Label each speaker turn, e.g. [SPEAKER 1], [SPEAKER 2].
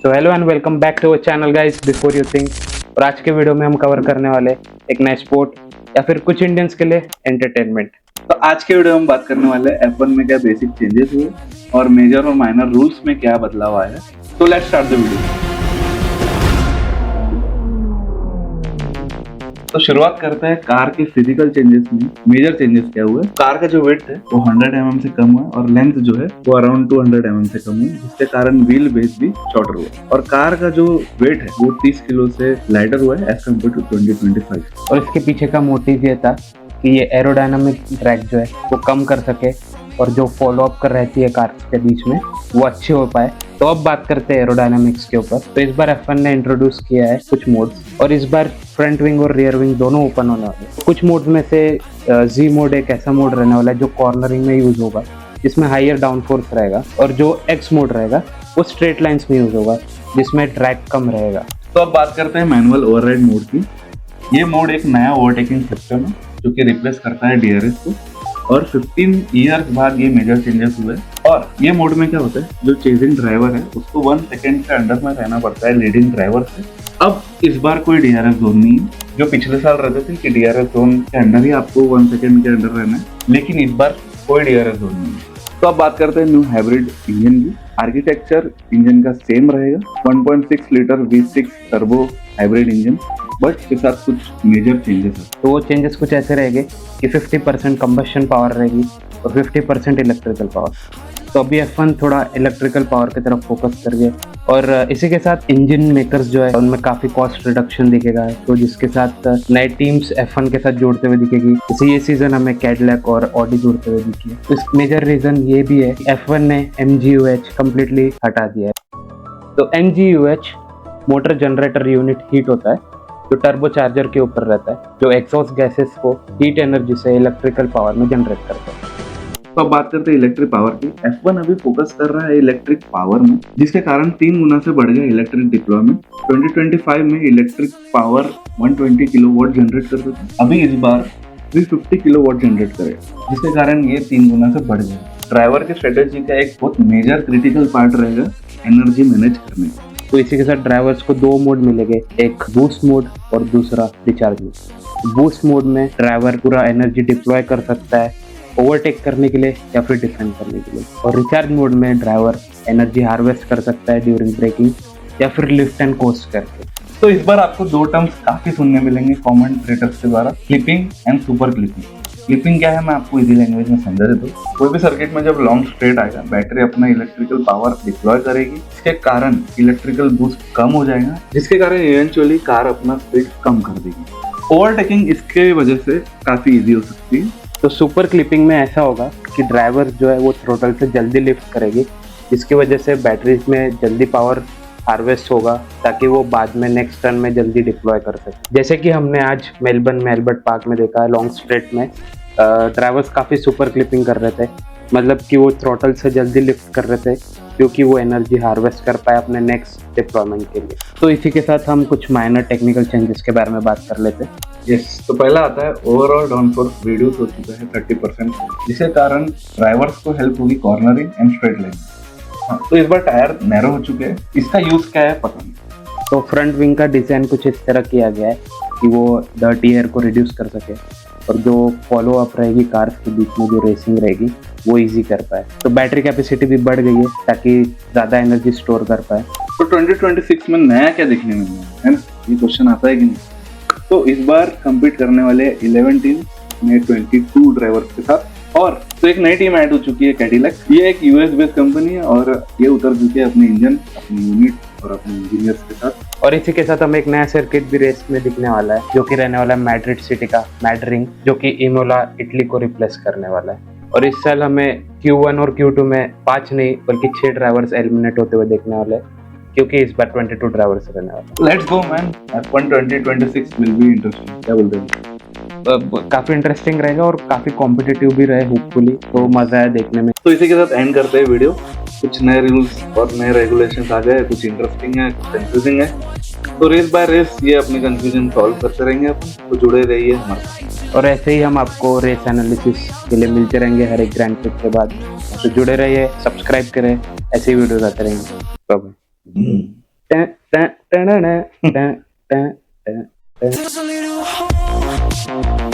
[SPEAKER 1] तो hello and welcome back to our channel guys before you think. और आज के वीडियो में हम कवर करने वाले एक नया स्पोर्ट या फिर कुछ इंडियंस के लिए एंटरटेनमेंट।
[SPEAKER 2] तो आज के वीडियो में हम बात करने वाले हैं F1 में क्या बेसिक चेंजेस हुए और मेजर और माइनर रूल्स में क्या बदलाव आया है। तो लेट्स स्टार्ट द वीडियो। तो शुरुआत करते हैं कार के फिजिकल चेंजेस में। मेजर चेंजेस क्या हुए? कार का जो वेट है वो 100 mm से कम हुआ और लेंथ जो है वो अराउंड 200 mm से कम हुई, जिसके कारण व्हील बेस भी शॉर्टर हुआ। और कार का जो वेट है वो 30 किलो से लाइटर हुआ है एज कम्पेयर टू 2025।
[SPEAKER 1] और इसके पीछे का मोटिव ये था कि ये एरोडायनामिक ड्रैग जो है वो कम कर सके और जो फॉलो अप कर रहती है कार्स के बीच में वो अच्छे हो पाए। तो अब बात करते हैं एरोडायनामिक्स के ऊपर। तो इस बार F1 ने इंट्रोड्यूस किया है कुछ मोड्स और इस बार फ्रंट विंग और रियर विंग दोनों ओपन होने वाले हैं। कुछ मोड्स में से जी मोड एक ऐसा मोड रहने वाला है जो कॉर्नरिंग में यूज होगा, जिसमें हायर डाउन फोर्स रहेगा, और जो एक्स मोड रहेगा वो स्ट्रेट लाइंस में यूज होगा, जिसमें ड्रैग कम रहेगा।
[SPEAKER 2] तो अब बात करते हैं मैनुअल ओवरराइड मोड की। ये मोड एक नया ओवरटेकिंग सिस्टम है जो कि रिप्लेस करता है DRS को, और 15 ईयर्स बाद ये मेजर चेंजेस हुए। और ये मोड में क्या होता है, जो चेजिंग ड्राइवर है उसको 1 सेकेंड के अंडर में रहना पड़ता है लीडिंग ड्राइवर से। अब इस बार कोई DRS जोन नहीं है, जो पिछले साल रहते थे कि DRS जोन के अंडर ही आपको 1 सेकेंड के अंडर रहना है, लेकिन इस बार कोई DRS जोन नहीं है। तो अब बात करते हैं न्यू हाइब्रिड इंजन की। आर्किटेक्चर इंजन का सेम रहेगा, 1.6 litre V6 turbo hybrid engine, but इसके साथ कुछ मेजर चेंजेस है।
[SPEAKER 1] तो वो चेंजेस कुछ ऐसे रहेंगे कि 50% कंबशन पावर रहेगी और 50% इलेक्ट्रिकल पावर। तो अभी F1 थोड़ा इलेक्ट्रिकल पावर की तरफ फोकस कर गया, और इसी के साथ इंजन मेकर्स जो है उनमें काफ़ी कॉस्ट रिडक्शन दिखेगा, तो जिसके साथ नए टीम्स F1 के साथ जोड़ते हुए दिखेगी। जैसे ये सीजन हमें कैडिलैक और ऑडी जोड़ते हुए दिखी है। तो इस मेजर रीज़न ये भी है कि F1 ने MGU-H कम्प्लीटली हटा दिया है। तो MGU-H motor generator unit heat होता है जो टर्बो चार्जर के ऊपर रहता है, जो एग्जॉस्ट गैसेस को हीट एनर्जी से इलेक्ट्रिकल पावर में जनरेट करता है।
[SPEAKER 2] तो अब बात करते हैं इलेक्ट्रिक पावर की। F1 अभी फोकस कर रहा है इलेक्ट्रिक पावर में, जिसके कारण 3 गुना से बढ़ गया इलेक्ट्रिक डिप्लॉयमेंट। 2025 में इलेक्ट्रिक पावर 120 किलोवाट जनरेट करते थे, अभी इस बार 350 किलोवाट जनरेट करेगा, जिसके कारण ये 3 गुना से बढ़ गया। ड्राइवर की स्ट्रेटेजी का एक बहुत मेजर क्रिटिकल पार्ट रहेगा एनर्जी मैनेज करने का।
[SPEAKER 1] तो इसी के साथ ड्राइवर्स को 2 मोड मिलेंगे, एक बूस्ट मोड और दूसरा रिचार्ज मोड। बूस्ट मोड में ड्राइवर पूरा एनर्जी डिप्लॉय कर सकता है ओवरटेक करने के लिए या फिर डिफेंड करने के लिए, और रिचार्ज मोड में ड्राइवर एनर्जी हार्वेस्ट कर सकता है ड्यूरिंग ब्रेकिंग या फिर लिफ्ट एंड कोस्ट करके।
[SPEAKER 2] तो इस बार आपको 2 टर्म्स काफी सुनने मिलेंगे कमेंटेटर्स के द्वारा, clipping and super clipping. Clipping क्या है मैं आपको इजी लैंग्वेज में समझा देता हूँ। कोई भी सर्किट में जब लॉन्ग स्ट्रेट आएगा, बैटरी अपना इलेक्ट्रिकल पावर डिप्लॉय करेगी, इसके कारण इलेक्ट्रिकल बूस्ट कम हो जाएगा, जिसके कारण इवेंचुअली कार अपना स्पीड कम कर देगी। ओवरटेकिंग इसके वजह से काफी इजी हो सकती है।
[SPEAKER 1] तो सुपर क्लिपिंग में ऐसा होगा कि ड्राइवर जो है वो थ्रोटल से जल्दी लिफ्ट करेगी, जिसकी वजह से बैटरीज में जल्दी पावर हार्वेस्ट होगा, ताकि वो बाद में नेक्स्ट टर्न में जल्दी डिप्लॉय कर सके। जैसे कि हमने आज मेलबर्न में एल्बर्ट पार्क में देखा है, लॉन्ग स्ट्रेट में ड्राइवर्स काफ़ी सुपर क्लिपिंग कर रहे थे, मतलब कि वो थ्रोटल से जल्दी लिफ्ट कर रहे थे क्योंकि वो एनर्जी हार्वेस्ट कर पाए अपने नेक्स्ट डिप्लॉयमेंट के लिए। तो इसी के साथ हम कुछ माइनर टेक्निकल चेंजेस के बारे में बात कर लेते हैं।
[SPEAKER 2] यस, तो पहला आता है ओवरऑल डाउन फोर्स रिड्यूस हो चुका है 30%, जिसके कारण ड्राइवर्स को हेल्प होगी कॉर्नरिंग एंड स्ट्रेट लाइन। तो इस बार टायर नैरो हो चुके हैं, इसका यूज क्या है पता नहीं।
[SPEAKER 1] तो फ्रंट विंग का डिजाइन कुछ इस तरह किया गया है कि वो डर्टी एयर को रिड्यूस कर सके, और जो फॉलो अप रहेगी कार्स के बीच में जो रेसिंग रहेगी वो इजी कर पाए। तो बैटरी कैपेसिटी भी बढ़ गई है ताकि ज़्यादा एनर्जी स्टोर कर पाए।
[SPEAKER 2] तो 2026 में नया क्या देखने में मिला है ना, ये क्वेश्चन आता है कि नहीं। तो इस बार compete करने वाले 11 टीम में 22 ड्राइवर्स के साथ, और तो एक नई टीम ऐड हो चुकी है कैडिलैक। ये एक US बेस्ड कंपनी है और ये उतर चुकी है अपने इंजन, अपनी यूनिट और अपने इंजीनियर्स के साथ।
[SPEAKER 1] और इसी के साथ हमें एक नया सर्किट भी रेस में दिखने वाला है, जो कि रहने वाला है मैड्रिड सिटी का मैडरिंग, जो कि इमोला इटली को रिप्लेस करने वाला है। और इस साल हमें Q1 और Q2 में 5 नहीं बल्कि 6 ड्राइवर्स एलिमिनेट होते हुए देखने वाले हैं, क्योंकि इस बार 22 ड्राइवर्स रहने वाले।
[SPEAKER 2] Let's go man, F1 2026 will be interesting. क्या बोलते हैं?
[SPEAKER 1] काफी इंटरेस्टिंग रहेगा और काफी कॉम्पिटिटिव भी रहे होपफुली, तो मजा है देखने में।
[SPEAKER 2] तो इसी के साथ एंड करते हैं वीडियो। कुछ नए रूल्स और नए रेगुलेशंस आ गए, कुछ इंटरेस्टिंग है, कुछ कंफ्यूजिंग है। तो रेस बाय रेस ये अपने कंफ्यूजन सॉल्व करते रहेंगे अपन, तो जुड़े रहिए हमारे साथ।
[SPEAKER 1] और ऐसे ही हम आपको रेस एनालिसिस के लिए मिलते रहेंगे हर एक ग्रैंड प्रिक्स के बाद। तो जुड़े रहिए, सब्सक्राइब करें, ऐसे ही वीडियोस आते रहेंगे। Bye bye. Ta ta ta ta ta ta ta टा
[SPEAKER 3] There's a little hole